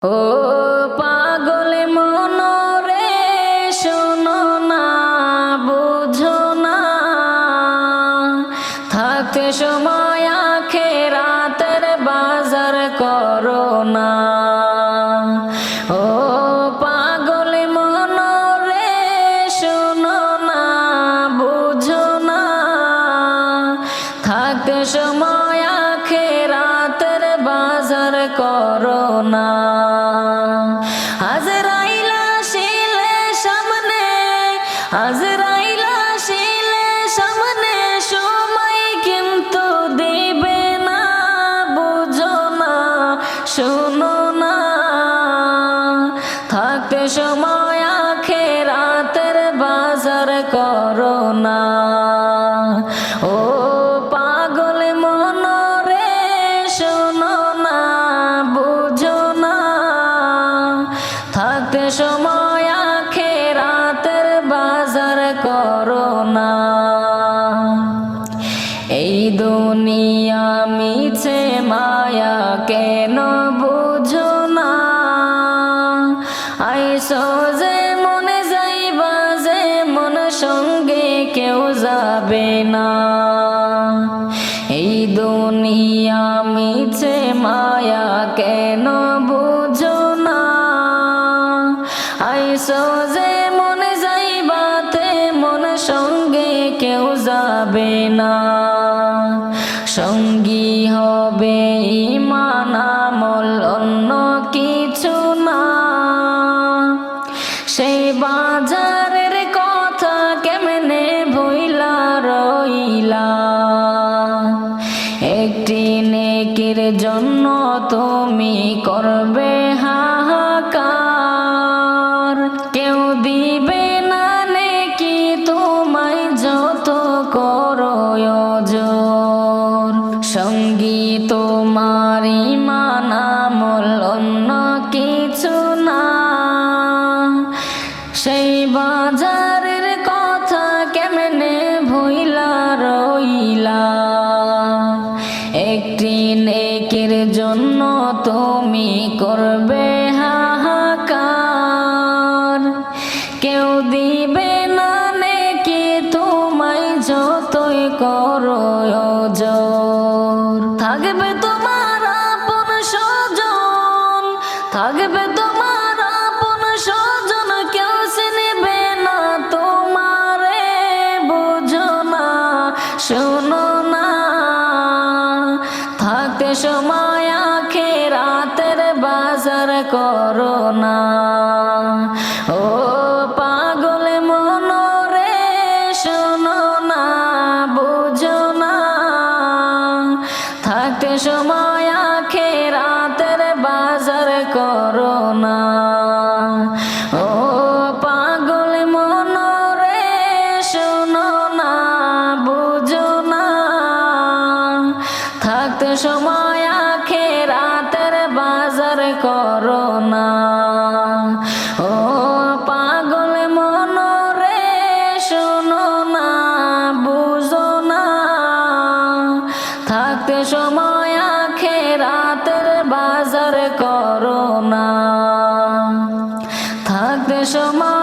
ও পাগল মনরে শোনো না, বুঝো না, থাকতে সময় আখিরাতের বাজার করো না। ও পাগল মনরে শোনো না, বুঝো না, থাকতে সময় আখিরাতের বাজার করো না। আজরাইল আসিলে সামনে, আজরাইল আসিলে সামনে, সময় কিন্তু দিবে না, বুঝো না, শোনো না, থাকতে সময় আখিরাতের বাজার করো না। ও পাগল মনরে শোনো না, বুঝো না, থাকতে সময় আখিরাতের বাজার করো না। এই দুনিয়া মিছে মায়া কেন বুঝো না, আইসো যে মনে যাইবা যে মন সঙ্গে কেউ যাবে না। এই দুনিয়া মিছে মায়া কেন বুঝো না, আইসো যে মনে যাইবাতে মন সঙ্গে কেউ যাবে না। সঙ্গী হবে ঈমান আমল অন্য কিছু না, সেই বাজারের কথা কেমনে ভুইলা রইলা। একটি নেকির জন্য তুমি করবে হাহাকার, কেউ দিবে না নেকি তোমায় যত করো ওজর। সঙ্গী তোমার ঈমান আমল অন্য কিছু না, সেই বাজারের কথা কেমনে ভুইলা রইলা। একটি নেকির জন্য তুমি করবে হাহাকার, কেউ দিবে না নেকি তোমায় যতই করো ওজর। থাকবে তোমার আপন স্বজন, থাকবে তোমার আপন স্বজন, কেউ চিনবে না তোমারে, বুঝো না, শোনো না, থাকতে সময় আখিরাতের বাজার করো না। ও পাগল মনরে শোনো না, বুঝো না, থাকতে সময় আখিরাতের বাজার করো না। ও পাগল মনরে শোনো না, বুঝো না, থাকতে সময় আখিরাতের বাজার করো না। ও পাগল মনরে শোনো না, বুঝো না, থাকতে সময় আখিরাতের বাজার করো না, থাকতে সময়